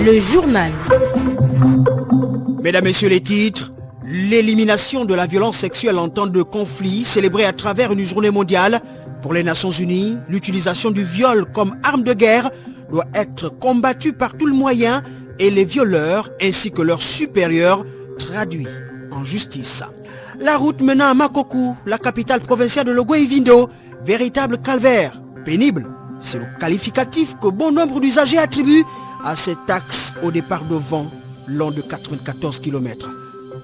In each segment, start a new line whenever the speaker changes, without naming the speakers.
Le journal.
Mesdames, Messieurs, les titres. L'élimination de la violence sexuelle en temps de conflit, célébrée à travers une journée mondiale. Pour les Nations Unies, l'utilisation du viol comme arme de guerre doit être combattue par tout le moyen et les violeurs ainsi que leurs supérieurs traduits en justice. La route menant à Makoku, la capitale provinciale de l'Ogooué-Ivindo, véritable calvaire, pénible. C'est le qualificatif que bon nombre d'usagers attribuent à cet axe au départ de vent long de 94 km.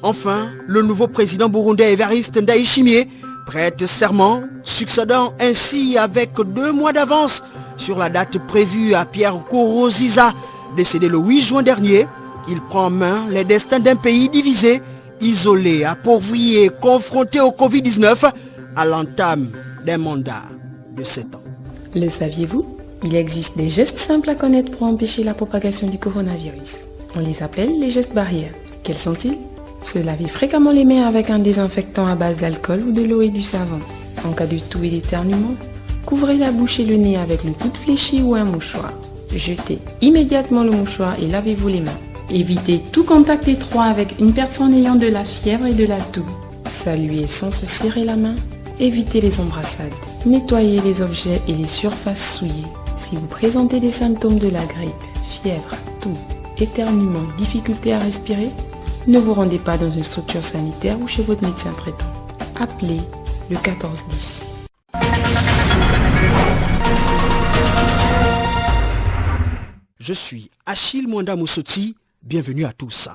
Enfin, le nouveau président burundais Evariste Ndayishimiye prête serment, succédant ainsi avec 2 mois d'avance sur la date prévue à Pierre Nkurunziza, décédé le 8 juin dernier. Il prend en main les destins d'un pays divisé, isolé, appauvri et confronté au Covid-19 à l'entame d'un mandat de 7 ans.
Le saviez-vous? Il existe des gestes simples à connaître pour empêcher la propagation du coronavirus. On les appelle les gestes barrières. Quels sont-ils? Se laver fréquemment les mains avec un désinfectant à base d'alcool ou de l'eau et du savon. En cas de toux et d'éternuement, couvrez la bouche et le nez avec le coude fléchi ou un mouchoir. Jetez immédiatement le mouchoir et lavez-vous les mains. Évitez tout contact étroit avec une personne ayant de la fièvre et de la toux. Saluez sans se serrer la main. Évitez les embrassades. Nettoyez les objets et les surfaces souillées. Si vous présentez des symptômes de la grippe, fièvre, toux, éternuement, difficulté à respirer, ne vous rendez pas dans une structure sanitaire ou chez votre médecin traitant. Appelez le 1410.
Je suis Achille Mwanda Moussoti, bienvenue à tous.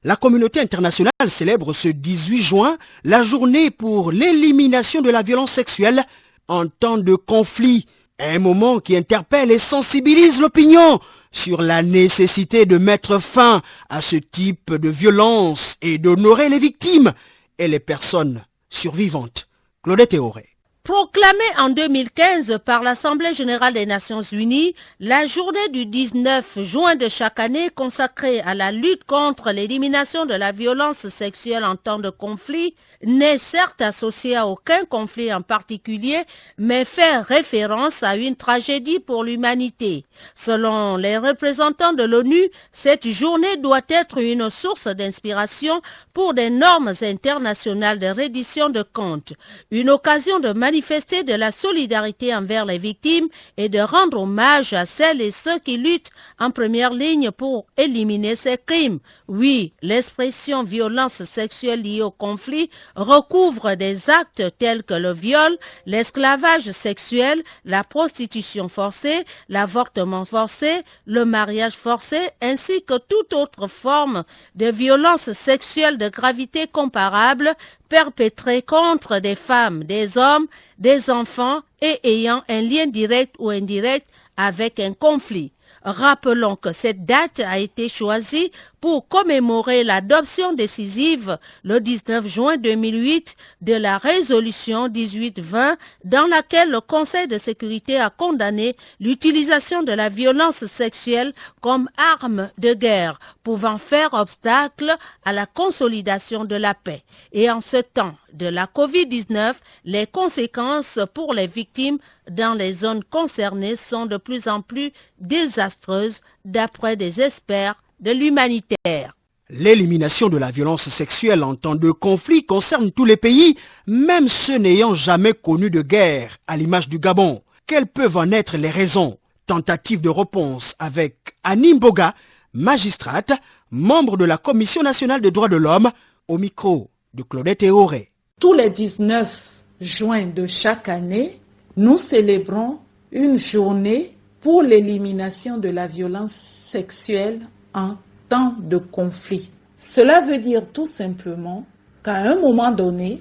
La communauté internationale célèbre ce 18 juin la journée pour l'élimination de la violence sexuelle en temps de conflit. Un moment qui interpelle et sensibilise l'opinion sur la nécessité de mettre fin à ce type de violence et d'honorer les victimes et les personnes survivantes. Claudette Théoré.
Proclamée en 2015 par l'Assemblée générale des Nations unies, la journée du 19 juin de chaque année consacrée à la lutte contre l'élimination de la violence sexuelle en temps de conflit n'est certes associée à aucun conflit en particulier, mais fait référence à une tragédie pour l'humanité. Selon les représentants de l'ONU, cette journée doit être une source d'inspiration pour des normes internationales de reddition de comptes, une occasion de manifester de la solidarité envers les victimes et de rendre hommage à celles et ceux qui luttent en première ligne pour éliminer ces crimes. Oui, l'expression violence sexuelle liée au conflit recouvre des actes tels que le viol, l'esclavage sexuel, la prostitution forcée, l'avortement forcé, le mariage forcé, ainsi que toute autre forme de violence sexuelle de gravité comparable perpétrée contre des femmes, des hommes, des enfants et ayant un lien direct ou indirect avec un conflit. Rappelons que cette date a été choisie pour commémorer l'adoption décisive le 19 juin 2008 de la résolution 1820 dans laquelle le Conseil de sécurité a condamné l'utilisation de la violence sexuelle comme arme de guerre pouvant faire obstacle à la consolidation de la paix. Et en ce temps de la Covid-19, les conséquences pour les victimes dans les zones concernées sont de plus en plus désastreuses d'après des experts de l'humanitaire.
L'élimination de la violence sexuelle en temps de conflit concerne tous les pays, même ceux n'ayant jamais connu de guerre, à l'image du Gabon. Quelles peuvent en être les raisons? Tentative de réponse avec Annie Mboga, magistrate, membre de la Commission nationale des droits de l'homme, au micro de Claudette Théoré.
Tous les 19 juin de chaque année, nous célébrons une journée pour l'élimination de la violence sexuelle en temps de conflit. Cela veut dire tout simplement qu'à un moment donné,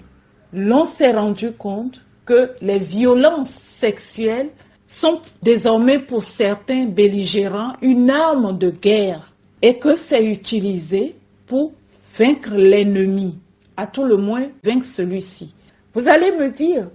l'on s'est rendu compte que les violences sexuelles sont désormais pour certains belligérants une arme de guerre et que c'est utilisé pour vaincre l'ennemi, à tout le moins vaincre celui-ci. Vous allez me dire,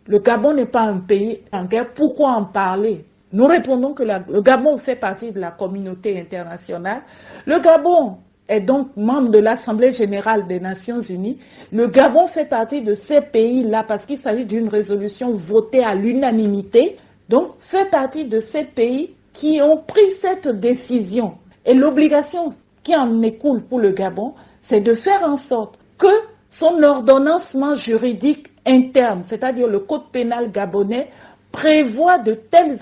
le Gabon n'est pas un pays en guerre, pourquoi en parler? Nous répondons que le Gabon fait partie de la communauté internationale. Le Gabon est donc membre de l'Assemblée générale des Nations unies. Le Gabon fait partie de ces pays-là parce qu'il s'agit d'une résolution votée à l'unanimité. Donc, fait partie de ces pays qui ont pris cette décision. Et l'obligation qui en écoule pour le Gabon, c'est de faire en sorte que son ordonnancement juridique interne, c'est-à-dire le code pénal gabonais, prévoit de telles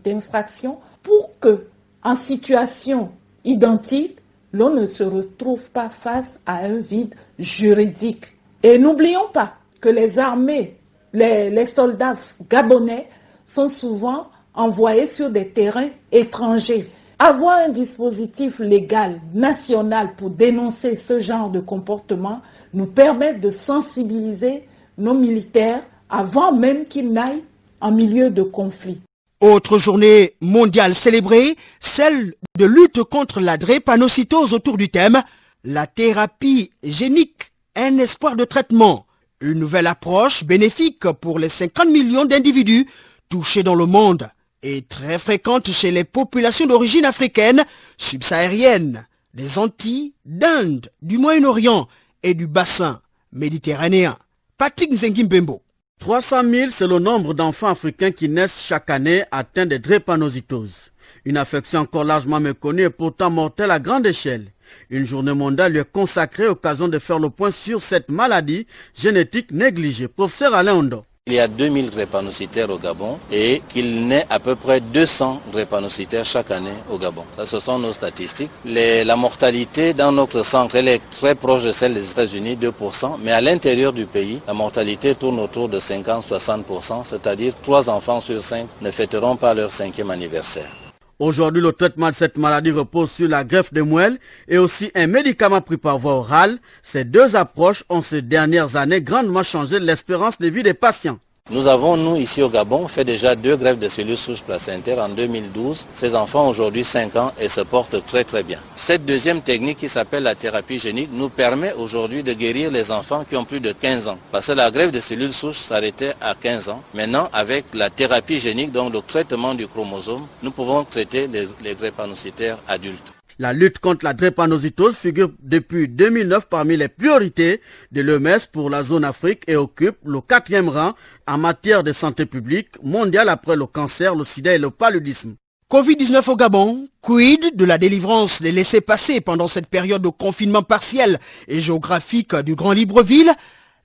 infractions pour que, en situation identique, l'on ne se retrouve pas face à un vide juridique. Et n'oublions pas que les armées, les soldats gabonais sont souvent envoyés sur des terrains étrangers. Avoir un dispositif légal national pour dénoncer ce genre de comportement nous permet de sensibiliser nos militaires avant même qu'ils n'aillent en milieu de conflit.
Autre journée mondiale célébrée, celle de lutte contre la drépanocytose autour du thème « La thérapie génique, un espoir de traitement ». Une nouvelle approche bénéfique pour les 50 millions d'individus touchés dans le monde et très fréquente chez les populations d'origine africaine, subsaharienne, des Antilles, d'Inde, du Moyen-Orient et du bassin méditerranéen. Patrick Nzengimbembo.
300 000, c'est le nombre d'enfants africains qui naissent chaque année atteints de drépanocytose. Une affection encore largement méconnue et pourtant mortelle à grande échelle. Une journée mondiale lui est consacrée, occasion de faire le point sur cette maladie génétique négligée. Professeur Alain Ondo.
Il y a 2000 drépanocytaires au Gabon et qu'il naît à peu près 200 drépanocytaires chaque année au Gabon. Ça, ce sont nos statistiques. La mortalité dans notre centre, elle est très proche de celle des États-Unis, 2%. Mais à l'intérieur du pays, la mortalité tourne autour de 50-60%, c'est-à-dire 3 enfants sur 5 ne fêteront pas leur 5e anniversaire.
Aujourd'hui, le traitement de cette maladie repose sur la greffe de moelle et aussi un médicament pris par voie orale. Ces deux approches ont ces dernières années grandement changé l'espérance de vie des patients.
Nous avons, nous, ici au Gabon, fait déjà 2 greffes de cellules souches placentaires en 2012. Ces enfants ont aujourd'hui 5 ans et se portent très très bien. Cette deuxième technique qui s'appelle la thérapie génique nous permet aujourd'hui de guérir les enfants qui ont plus de 15 ans. Parce que la greffe de cellules souches s'arrêtait à 15 ans. Maintenant, avec la thérapie génique, donc le traitement du chromosome, nous pouvons traiter les drépanocytaires adultes.
La lutte contre la drépanocytose figure depuis 2009 parmi les priorités de l'OMS pour la zone Afrique et occupe le 4e rang en matière de santé publique mondiale après le cancer, le sida et le paludisme.
Covid-19 au Gabon, quid de la délivrance des laissez-passer pendant cette période de confinement partiel et géographique du Grand Libreville?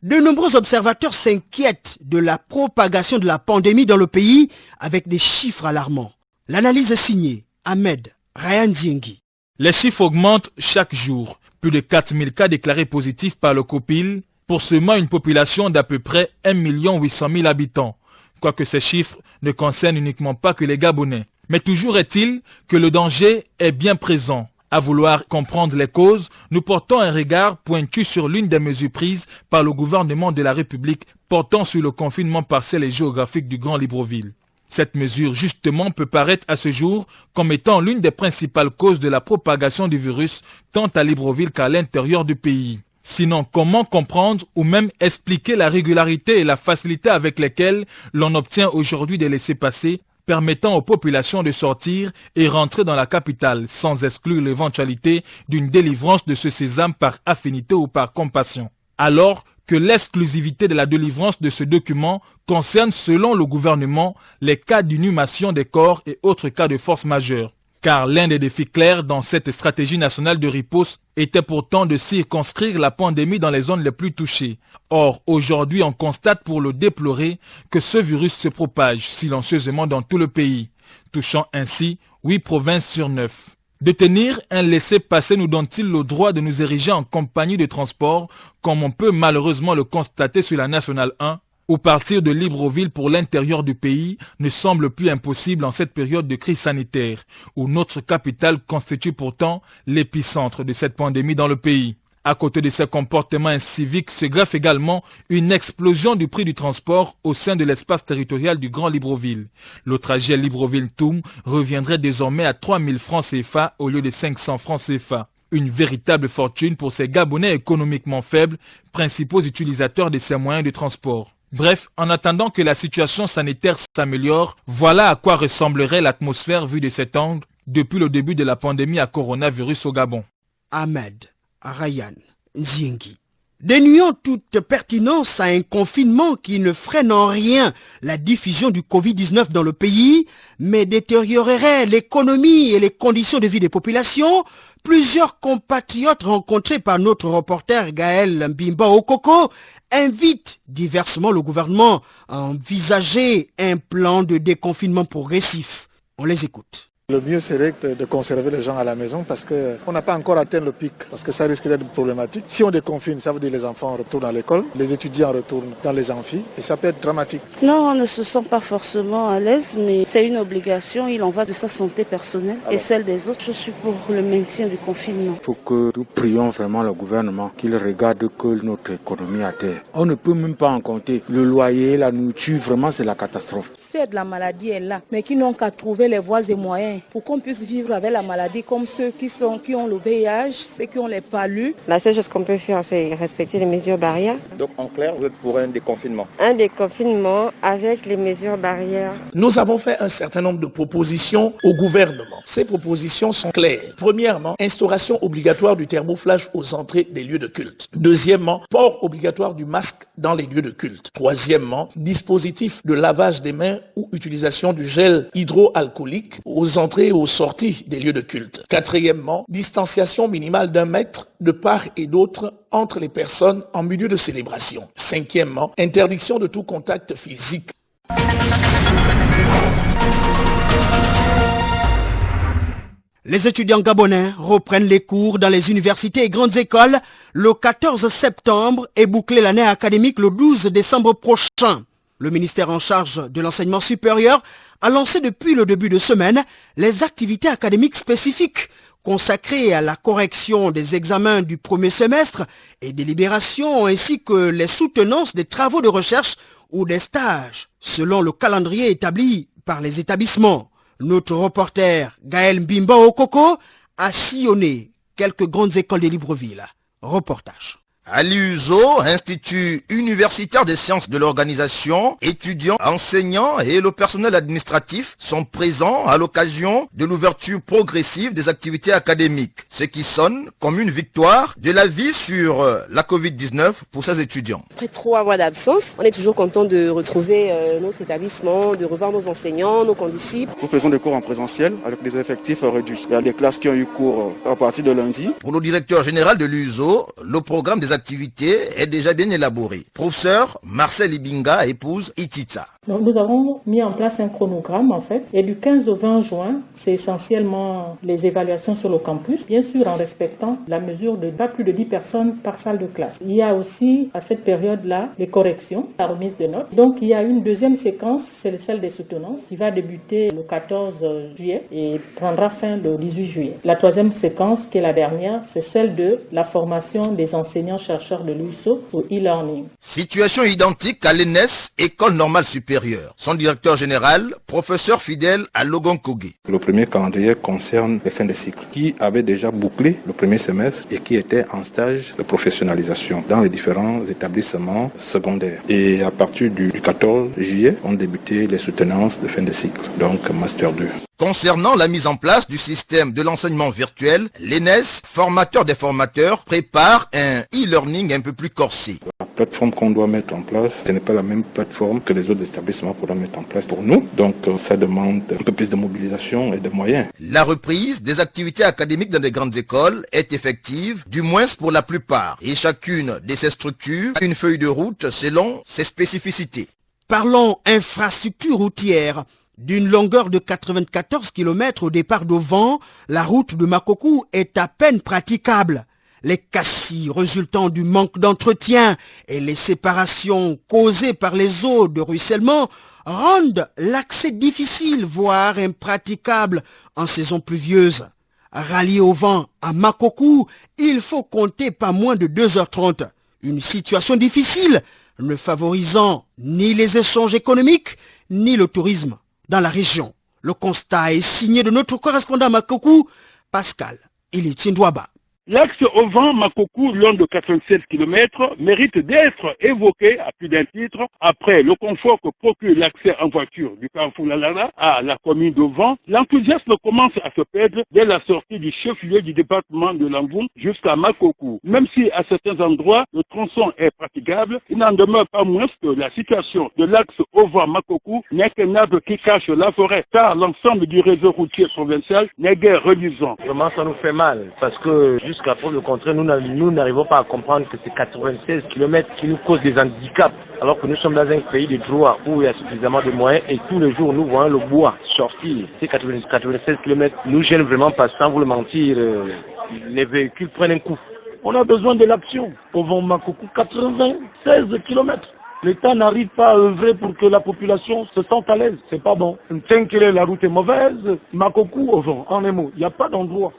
De nombreux observateurs s'inquiètent de la propagation de la pandémie dans le pays avec des chiffres alarmants. L'analyse est signée Ahmed Ryan Diengi.
Les chiffres augmentent chaque jour. Plus de 4000 cas déclarés positifs par le COPIL pour seulement une population d'à peu près 1 800 000 habitants. Quoique ces chiffres ne concernent uniquement pas que les Gabonais. Mais toujours est-il que le danger est bien présent. À vouloir comprendre les causes, nous portons un regard pointu sur l'une des mesures prises par le gouvernement de la République portant sur le confinement partiel et géographique du Grand Libreville. Cette mesure, justement, peut paraître à ce jour comme étant l'une des principales causes de la propagation du virus, tant à Libreville qu'à l'intérieur du pays. Sinon, comment comprendre ou même expliquer la régularité et la facilité avec lesquelles l'on obtient aujourd'hui des laissez-passer, permettant aux populations de sortir et rentrer dans la capitale, sans exclure l'éventualité d'une délivrance de ce sésame par affinité ou par compassion. Alors que l'exclusivité de la délivrance de ce document concerne, selon le gouvernement, les cas d'inhumation des corps et autres cas de force majeure. Car l'un des défis clairs dans cette stratégie nationale de riposte était pourtant de circonscrire la pandémie dans les zones les plus touchées. Or, aujourd'hui, on constate pour le déplorer que ce virus se propage silencieusement dans tout le pays, touchant ainsi 8 provinces sur 9. Détenir un laissez-passer nous donne-t-il le droit de nous ériger en compagnie de transport, comme on peut malheureusement le constater sur la Nationale 1, ou partir de Libreville pour l'intérieur du pays ne semble plus impossible en cette période de crise sanitaire, où notre capitale constitue pourtant l'épicentre de cette pandémie dans le pays. À côté de ces comportements inciviques se greffe également une explosion du prix du transport au sein de l'espace territorial du Grand Libreville. Le trajet Libreville-Toum reviendrait désormais à 3000 francs CFA au lieu de 500 francs CFA. Une véritable fortune pour ces Gabonais économiquement faibles, principaux utilisateurs de ces moyens de transport. Bref, en attendant que la situation sanitaire s'améliore, voilà à quoi ressemblerait l'atmosphère vue de cet angle depuis le début de la pandémie à coronavirus au Gabon.
Ahmed Ryan Nziengi. Dénuant toute pertinence à un confinement qui ne freine en rien la diffusion du Covid-19 dans le pays, mais détériorerait l'économie et les conditions de vie des populations, plusieurs compatriotes rencontrés par notre reporter Gaël Mbimba Okoko invitent diversement le gouvernement à envisager un plan de déconfinement progressif. On les écoute.
Le mieux serait de conserver les gens à la maison parce qu'on n'a pas encore atteint le pic, parce que ça risque d'être problématique. Si on déconfine, ça veut dire que les enfants retournent à l'école, les étudiants retournent dans les amphis et ça peut être dramatique.
Non, on ne se sent pas forcément à l'aise, mais c'est une obligation, il en va de sa santé personnelle et celle des autres. Je suis pour le maintien du confinement.
Il faut que nous prions vraiment le gouvernement qu'il regarde que notre économie à terre. On ne peut même pas en compter. Le loyer, la nourriture, vraiment c'est la catastrophe.
Certes, la maladie est là, mais qui n'ont qu'à trouver les voies et moyens pour qu'on puisse vivre avec la maladie comme ceux qui ont le VIH, ceux qui ont les palus.
La seule chose qu'on peut faire, c'est respecter les mesures barrières.
Donc en clair, vous êtes pour un déconfinement?
Un déconfinement avec les mesures barrières.
Nous avons fait un certain nombre de propositions au gouvernement. Ces propositions sont claires. Premièrement, instauration obligatoire du thermoflage aux entrées des lieux de culte. Deuxièmement, port obligatoire du masque dans les lieux de culte. Troisièmement, dispositif de lavage des mains ou utilisation du gel hydroalcoolique aux entrées et aux sorties des lieux de culte. Quatrièmement, distanciation minimale d'1 mètre de part et d'autre entre les personnes en milieu de célébration. Cinquièmement, interdiction de tout contact physique.
Les étudiants gabonais reprennent les cours dans les universités et grandes écoles le 14 septembre et boucler l'année académique le 12 décembre prochain. Le ministère en charge de l'enseignement supérieur a lancé depuis le début de semaine les activités académiques spécifiques consacrées à la correction des examens du premier semestre et des libérations ainsi que les soutenances des travaux de recherche ou des stages, selon le calendrier établi par les établissements. Notre reporter Gaël Mbimba Okoko a sillonné quelques grandes écoles de Libreville. Reportage.
À l'USO, Institut universitaire des sciences de l'organisation, étudiants, enseignants et le personnel administratif sont présents à l'occasion de l'ouverture progressive des activités académiques, ce qui sonne comme une victoire de la vie sur la Covid-19 pour ces étudiants.
Après 3 mois d'absence, on est toujours content de retrouver notre établissement, de revoir nos enseignants, nos condisciples.
Nous faisons des cours en présentiel avec des effectifs réduits. Il y a des classes qui ont eu cours à partir de lundi.
Pour le directeur général de l'USO, le programme des activité est déjà bien élaboré. Professeur Marcel Ibinga épouse Itita.
Donc, nous avons mis en place un chronogramme en fait et du 15 au 20 juin, c'est essentiellement les évaluations sur le campus, bien sûr en respectant la mesure de pas plus de 10 personnes par salle de classe. Il y a aussi à cette période-là les corrections, la remise de notes. Donc il y a une deuxième séquence, c'est celle des soutenances qui va débuter le 14 juillet et prendra fin le 18 juillet. La troisième séquence qui est la dernière, c'est celle de la formation des enseignants-chercheurs de l'USO au e-learning.
Situation identique à l'ENES, École normale supérieure. Son directeur général, professeur fidèle à Logon Kogé.
Le premier calendrier concerne les fins de cycle qui avaient déjà bouclé le premier semestre et qui étaient en stage de professionnalisation dans les différents établissements secondaires. Et à partir du 14 juillet, ont débuté les soutenances de fin de cycle, donc Master 2.
Concernant la mise en place du système de l'enseignement virtuel, l'ENES, formateur des formateurs, prépare un e-learning un peu plus corsé.
La plateforme qu'on doit mettre en place, ce n'est pas la même plateforme que les autres établissements pourront mettre en place pour nous. Donc ça demande un peu plus de mobilisation et de moyens.
La reprise des activités académiques dans les grandes écoles est effective, du moins pour la plupart. Et chacune de ces structures a une feuille de route selon ses spécificités.
Parlons infrastructure routière. D'une longueur de 94 km au départ d'Ovan, la route de Makokou est à peine praticable. Les cassis résultant du manque d'entretien et les séparations causées par les eaux de ruissellement rendent l'accès difficile, voire impraticable en saison pluvieuse. Rallié au vent à Makokou, il faut compter pas moins de 2h30. Une situation difficile, ne favorisant ni les échanges économiques, ni le tourisme dans la région. Le constat est signé de notre correspondant à Makokou, Pascal Ilitindouaba.
L'axe Ovan-Makokou, long de 87 km, mérite d'être évoqué à plus d'un titre. Après le confort que procure l'accès en voiture du carrefour Lalala à la commune d'Ovan, l'enthousiasme commence à se perdre dès la sortie du chef-lieu du département de Lamboum jusqu'à Makokou. Même si à certains endroits le tronçon est praticable, il n'en demeure pas moins que la situation de l'axe Ovan-Makokou n'est qu'un arbre qui cache la forêt, car l'ensemble du réseau routier provincial n'est guère reluisant.
Vraiment, ça nous fait mal, parce que jusqu'à preuve le contraire, nous n'arrivons pas à comprendre que c'est 96 km qui nous causent des handicaps, alors que nous sommes dans un pays de droit où il y a suffisamment de moyens et tous les jours nous voyons le bois sortir. Ces 96 km nous gênent vraiment parce que sans vous le mentir, les véhicules prennent un coup. On a besoin de l'action. Ovan-Makokou, 96 km. L'État n'arrive pas à œuvrer pour que la population se sente à l'aise. C'est pas bon. T'inquiète, la route est mauvaise. Makokou, Ovan, en un mot. Il n'y a pas d'endroit.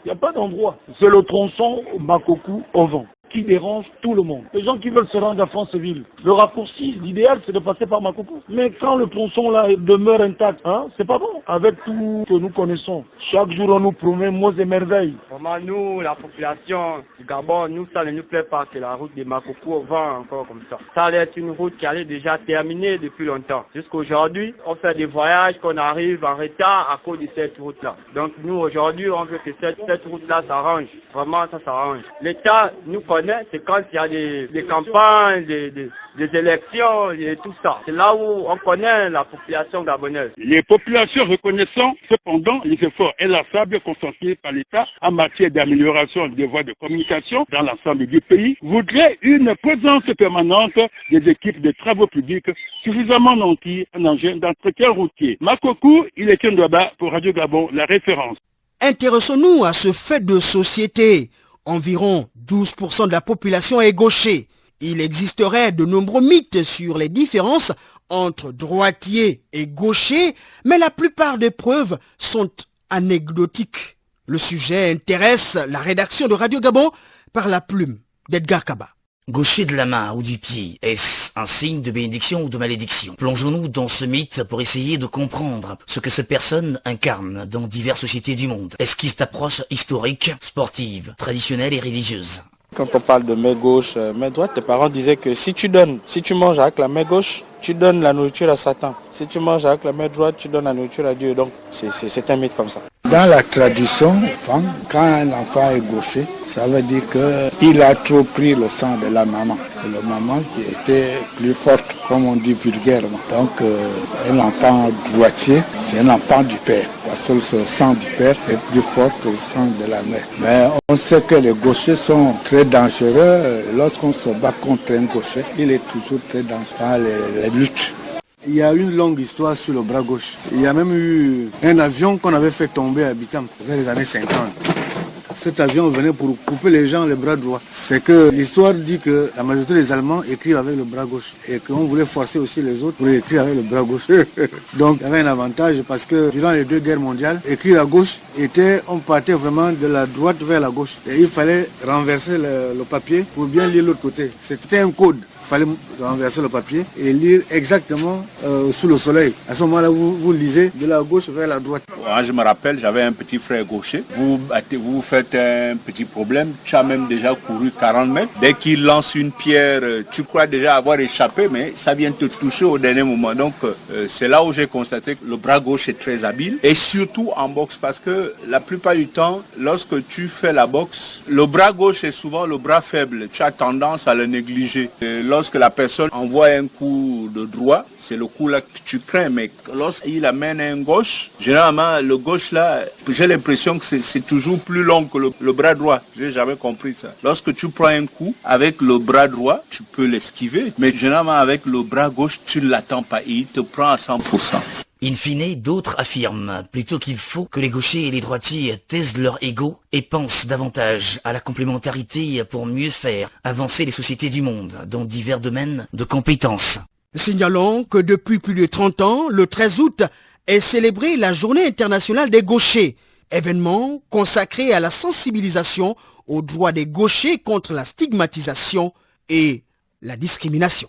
C'est le tronçon Makokou, Ovan qui dérange tout le monde. Les gens qui veulent se rendre à Franceville, le raccourci, l'idéal c'est de passer par Makokou. Mais quand le tronçon là demeure intact, c'est pas bon. Avec tout ce que nous connaissons, chaque jour on nous promet mots et merveilles.
Vraiment nous, la population du Gabon, nous ça ne nous plaît pas, c'est la route de Makokou au vent encore comme ça. Ça allait être une route qui allait déjà terminer depuis longtemps. Jusqu'aujourd'hui, on fait des voyages qu'on arrive en retard à cause de cette route là. Donc nous aujourd'hui, on veut que cette route là s'arrange. Vraiment ça s'arrange. L'État nous connaît, c'est quand il y a des campagnes, des élections et tout ça. C'est là où on connaît la population gabonaise.
Les populations reconnaissant cependant les efforts inlassables consentis par l'État en matière d'amélioration des voies de communication dans l'ensemble du pays voudraient une présence permanente des équipes de travaux publics suffisamment nantis en engin d'entretien routier. Makokou, il est Ndouaba pour Radio Gabon, la référence.
Intéressons-nous à ce fait de société. Environ 12% de la population est gaucher. Il existerait de nombreux mythes sur les différences entre droitiers et gauchers, mais la plupart des preuves sont anecdotiques. Le sujet intéresse la rédaction de Radio Gabon par la plume d'Edgar Kaba.
Gaucher de la main ou du pied, est-ce un signe de bénédiction ou de malédiction? Plongeons-nous dans ce mythe pour essayer de comprendre ce que cette personne incarne dans diverses sociétés du monde. Esquisse d'approche historique, sportive, traditionnelle et religieuse.
Quand on parle de main gauche, main droite, les parents disaient que si tu manges avec la main gauche, tu donnes la nourriture à Satan. Si tu manges avec la main droite, tu donnes la nourriture à Dieu. Donc c'est un mythe comme ça.
Dans la tradition, quand un enfant est gaucher, ça veut dire qu'il a trop pris le sang de la maman. Et la maman qui était plus forte, comme on dit vulgairement. Donc un enfant droitier, c'est un enfant du père. Parce que le sang du père est plus fort que le sang de la mère. Mais on sait que les gauchers sont très dangereux. Lorsqu'on se bat contre un gaucher, il est toujours très dangereux dans les luttes.
Il y a une longue histoire sur le bras gauche. Il y a même eu un avion qu'on avait fait tomber à Bitam vers les années 50. Cet avion venait pour couper les gens les bras droits. C'est que l'histoire dit que la majorité des Allemands écrivent avec le bras gauche et qu'on voulait forcer aussi les autres pour écrire avec le bras gauche. Donc il y avait un avantage parce que durant les 2 guerres mondiales, écrire à gauche on partait vraiment de la droite vers la gauche. Et il fallait renverser le papier pour bien lire l'autre côté. C'était un code. Il fallait renverser le papier et lire exactement sous le soleil. À ce moment-là, vous lisez de la gauche vers la droite.
Moi, je me rappelle, j'avais un petit frère gaucher. Vous faites un petit problème, tu as même déjà couru 40 mètres. Dès qu'il lance une pierre, tu crois déjà avoir échappé, mais ça vient te toucher au dernier moment. Donc, c'est là où j'ai constaté que le bras gauche est très habile. Et surtout en boxe, parce que la plupart du temps, lorsque tu fais la boxe, le bras gauche est souvent le bras faible. Tu as tendance à le négliger. Lorsque la personne envoie un coup de droit, c'est le coup là que tu crains. Mais lorsqu'il amène un gauche, généralement le gauche là, j'ai l'impression que c'est toujours plus long que le bras droit. J'ai jamais compris ça. Lorsque tu prends un coup avec le bras droit, tu peux l'esquiver. Mais généralement avec le bras gauche, tu ne l'attends pas et il te prend à 100%.
In fine, d'autres affirment plutôt qu'il faut que les gauchers et les droitiers taisent leur ego et pensent davantage à la complémentarité pour mieux faire avancer les sociétés du monde dans divers domaines de compétences.
Signalons que depuis plus de 30 ans, le 13 août est célébrée la Journée internationale des gauchers, événement consacré à la sensibilisation aux droits des gauchers contre la stigmatisation et la discrimination.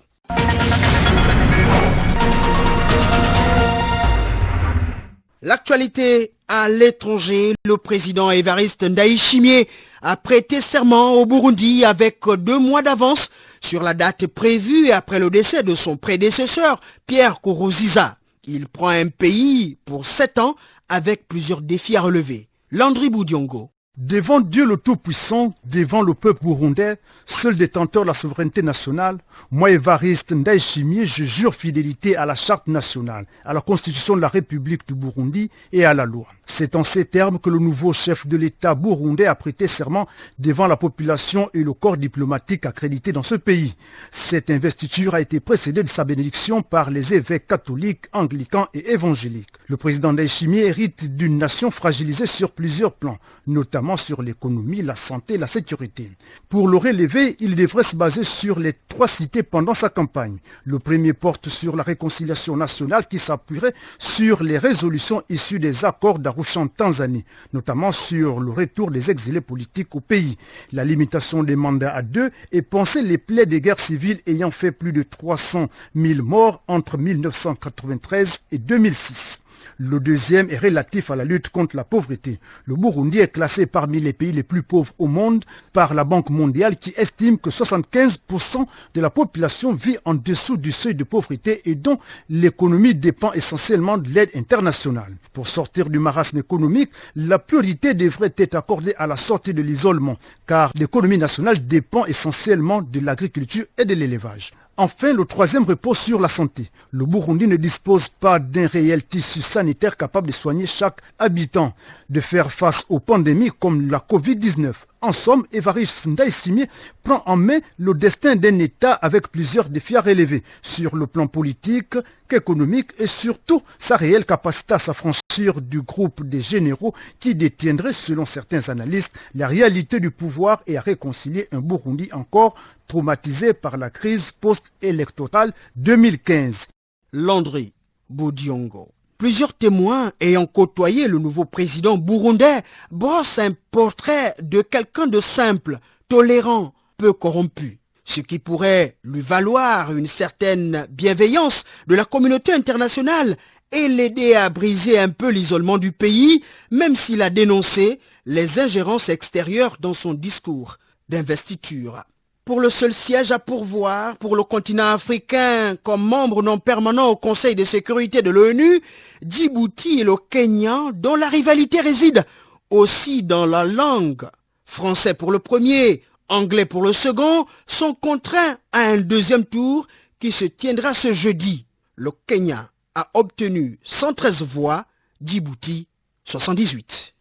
L'actualité à l'étranger, le président Évariste Ndayishimiye a prêté serment au Burundi avec 2 mois d'avance sur la date prévue après le décès de son prédécesseur, Pierre Nkurunziza. Il prend un pays pour 7 ans avec plusieurs défis à relever. Landry Boudiongo.
Devant Dieu le Tout-Puissant, devant le peuple burundais, seul détenteur de la souveraineté nationale, moi Évariste Ndayishimiye, je jure fidélité à la charte nationale, à la constitution de la République du Burundi et à la loi. C'est en ces termes que le nouveau chef de l'État burundais a prêté serment devant la population et le corps diplomatique accrédité dans ce pays. Cette investiture a été précédée de sa bénédiction par les évêques catholiques, anglicans et évangéliques. Le président Ndayishimiye hérite d'une nation fragilisée sur plusieurs plans, notamment sur l'économie, la santé et la sécurité. Pour le relever, il devrait se baser sur les 3 cités pendant sa campagne. Le premier porte sur la réconciliation nationale qui s'appuierait sur les résolutions issues des accords d'Arusha en Tanzanie, notamment sur le retour des exilés politiques au pays, la limitation des mandats à 2 et penser les plaies des guerres civiles ayant fait plus de 300 000 morts entre 1993 et 2006. Le deuxième est relatif à la lutte contre la pauvreté. Le Burundi est classé parmi les pays les plus pauvres au monde par la Banque mondiale qui estime que 75% de la population vit en dessous du seuil de pauvreté et dont l'économie dépend essentiellement de l'aide internationale. Pour sortir du marasme économique, la priorité devrait être accordée à la sortie de l'isolement, car l'économie nationale dépend essentiellement de l'agriculture et de l'élevage. Enfin, le troisième repose sur la santé. Le Burundi ne dispose pas d'un réel tissu sanitaire capable de soigner chaque habitant, de faire face aux pandémies comme la Covid-19. En somme, Évariste Ndayishimiye prend en main le destin d'un État avec plusieurs défis à relever, sur le plan politique qu'économique et surtout sa réelle capacité à s'affranchir du groupe des généraux qui détiendraient, selon certains analystes, la réalité du pouvoir et à réconcilier un Burundi encore traumatisé par la crise post-électorale 2015.
Landry Boudiongo. Plusieurs témoins ayant côtoyé le nouveau président burundais brossent un portrait de quelqu'un de simple, tolérant, peu corrompu, ce qui pourrait lui valoir une certaine bienveillance de la communauté internationale et l'aider à briser un peu l'isolement du pays, même s'il a dénoncé les ingérences extérieures dans son discours d'investiture. Pour le seul siège à pourvoir pour le continent africain comme membre non permanent au Conseil de sécurité de l'ONU, Djibouti et le Kenya, dont la rivalité réside aussi dans la langue. Français pour le premier, anglais pour le second, sont contraints à un deuxième tour qui se tiendra ce jeudi. Le Kenya a obtenu 113 voix, Djibouti 78.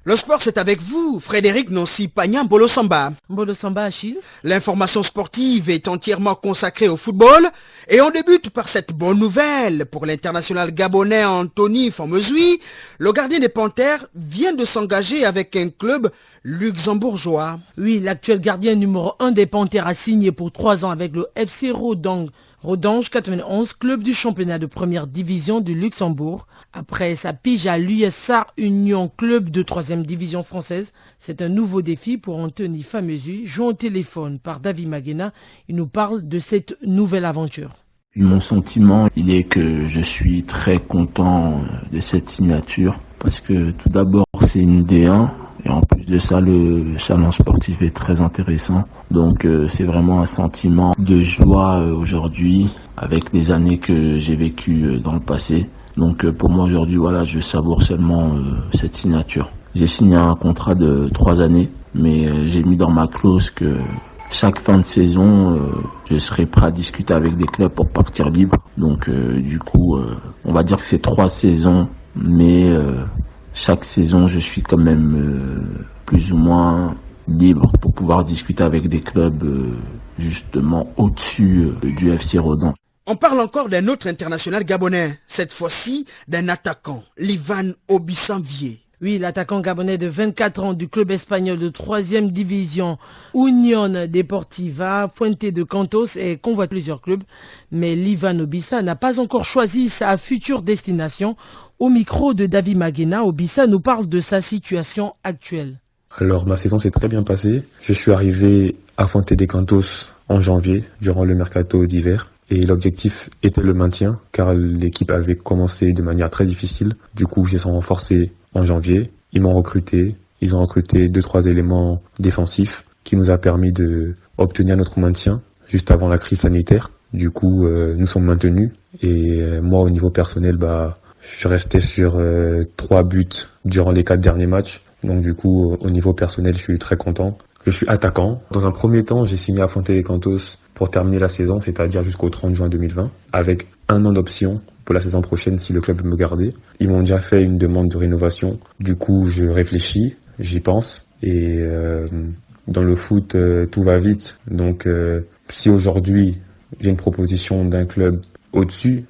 Le sport, c'est avec vous, Frédéric Nancy-Pagnan Bolosamba.
Bolosamba, Achille.
L'information sportive est entièrement consacrée au football et on débute par cette bonne nouvelle. Pour l'international gabonais Anthony Famezui, le gardien des Panthères vient de s'engager avec un club luxembourgeois.
Oui, l'actuel gardien numéro 1 des Panthères a signé pour 3 ans avec le FC Rodange 91, club du championnat de première division du Luxembourg. Après sa pige à l'USAR Union, club de 3e division française, c'est un nouveau défi pour Anthony Famezui. Joint au téléphone par David Maguena, il nous parle de cette nouvelle aventure.
Mon sentiment, il est que je suis très content de cette signature parce que tout d'abord c'est une D1. Et en plus de ça, le challenge sportif est très intéressant. Donc c'est vraiment un sentiment de joie aujourd'hui avec les années que j'ai vécues dans le passé. Donc pour moi aujourd'hui, voilà, je savoure seulement cette signature. J'ai signé un contrat de 3 années, mais j'ai mis dans ma clause que chaque fin de saison, je serai prêt à discuter avec des clubs pour partir libre. Donc du coup, on va dire que c'est 3 saisons, mais chaque saison, je suis quand même plus ou moins libre pour pouvoir discuter avec des clubs justement au-dessus du FC Rodange.
On parle encore d'un autre international gabonais, cette fois-ci d'un attaquant, Livan Obisanvier.
Oui, l'attaquant gabonais de 24 ans du club espagnol de 3e division Union Deportiva Fuente de Cantos et convoite plusieurs clubs. Mais Livan Obissa n'a pas encore choisi sa future destination. Au micro de David Maguena, Obissa nous parle de sa situation actuelle.
Alors ma saison s'est très bien passée. Je suis arrivé à Fuente de Cantos en janvier, durant le mercato d'hiver. Et l'objectif était le maintien, car l'équipe avait commencé de manière très difficile. Du coup, ils se sont renforcés en janvier. Ils m'ont recruté. Ils ont recruté 2-3 éléments défensifs qui nous a permis d'obtenir notre maintien juste avant la crise sanitaire. Du coup, nous sommes maintenus. Et moi, au niveau personnel, je restais sur 3 buts durant les 4 derniers matchs. Donc du coup, au niveau personnel, je suis très content. Je suis attaquant. Dans un premier temps, j'ai signé à Fonte-les-Cantos pour terminer la saison, c'est-à-dire jusqu'au 30 juin 2020, avec 1 an d'option pour la saison prochaine si le club veut me garder. Ils m'ont déjà fait une demande de rénovation. Du coup, je réfléchis, j'y pense. Et dans le foot, tout va vite. Donc si aujourd'hui, j'ai une proposition d'un club au-dessus,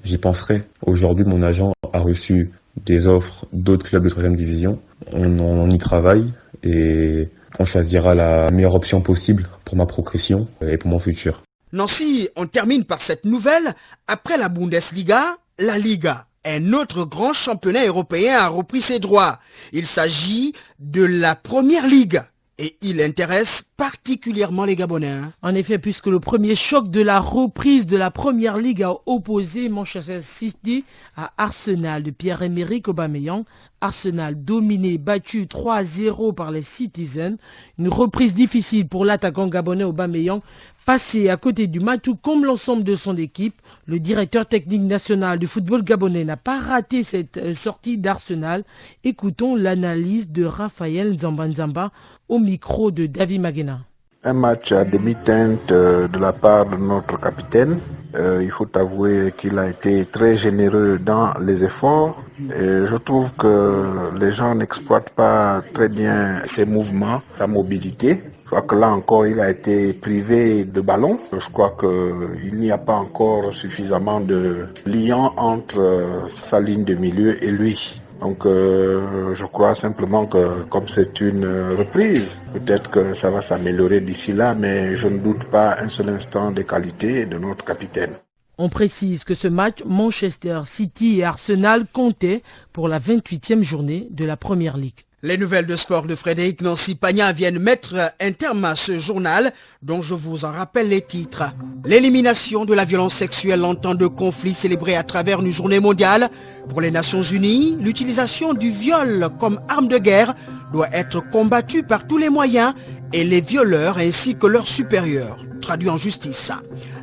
j'y penserai. Aujourd'hui, mon agent a reçu des offres d'autres clubs de 3e division. On y travaille et on choisira la meilleure option possible pour ma progression et pour mon futur.
Nancy, on termine par cette nouvelle. Après la Bundesliga, la Liga, un autre grand championnat européen a repris ses droits. Il s'agit de la Première Ligue. Et il intéresse particulièrement les Gabonais.
En effet, puisque le premier choc de la reprise de la Première Ligue a opposé Manchester City à Arsenal de Pierre-Emerick Aubameyang. Arsenal dominé, battu 3-0 par les Citizens. Une reprise difficile pour l'attaquant gabonais Aubameyang, passé à côté du matou comme l'ensemble de son équipe. Le directeur technique national du football gabonais n'a pas raté cette sortie d'Arsenal. Écoutons l'analyse de Raphaël Nzamba au micro de David Magena.
Un match à demi-teinte de la part de notre capitaine. Il faut avouer qu'il a été très généreux dans les efforts. Et je trouve que les gens n'exploitent pas très bien ses mouvements, sa mobilité. Je crois que là encore, il a été privé de ballon. Je crois qu'il n'y a pas encore suffisamment de lien entre sa ligne de milieu et lui. Donc je crois simplement que comme c'est une reprise, peut-être que ça va s'améliorer d'ici là, mais je ne doute pas un seul instant des qualités de notre capitaine.
On précise que ce match, Manchester City et Arsenal comptaient pour la 28e journée de la Première Ligue.
Les nouvelles de sport de Frédéric Nancy Pagna viennent mettre un terme à ce journal dont je vous en rappelle les titres. L'élimination de la violence sexuelle en temps de conflit célébrée à travers une journée mondiale. Pour les Nations Unies, l'utilisation du viol comme arme de guerre doit être combattue par tous les moyens et les violeurs ainsi que leurs supérieurs. Traduit en justice.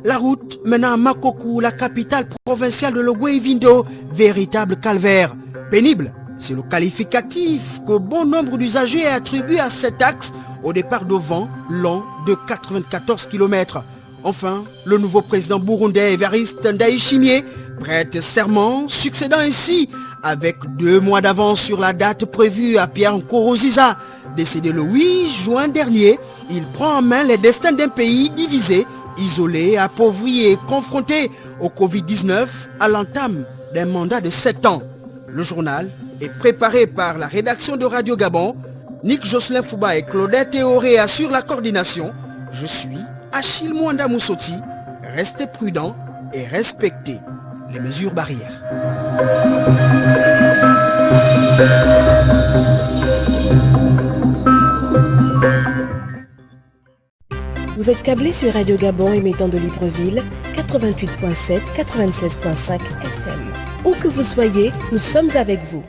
La route menant à Makokou, la capitale provinciale de l'Ogooué-Vindo, véritable calvaire. Pénible. C'est le qualificatif que bon nombre d'usagers attribuent à cet axe au départ de vent long de 94 km. Enfin, le nouveau président burundais Evariste Ndayishimiye prête serment, succédant ainsi avec 2 mois d'avance sur la date prévue à Pierre Nkurunziza. Décédé le 8 juin dernier, il prend en main les destins d'un pays divisé, isolé, appauvri et confronté au Covid-19 à l'entame d'un mandat de 7 ans. Le journal est préparé par la rédaction de Radio Gabon. Nick Jocelyn Fouba et Claudette Théoré assurent la coordination. Je suis Achille Mwanda Moussoti. Restez prudents et respectez les mesures barrières.
Vous êtes câblé sur Radio Gabon émettant de Libreville, 88.7, 96.5 FM. Où que vous soyez, nous sommes avec vous.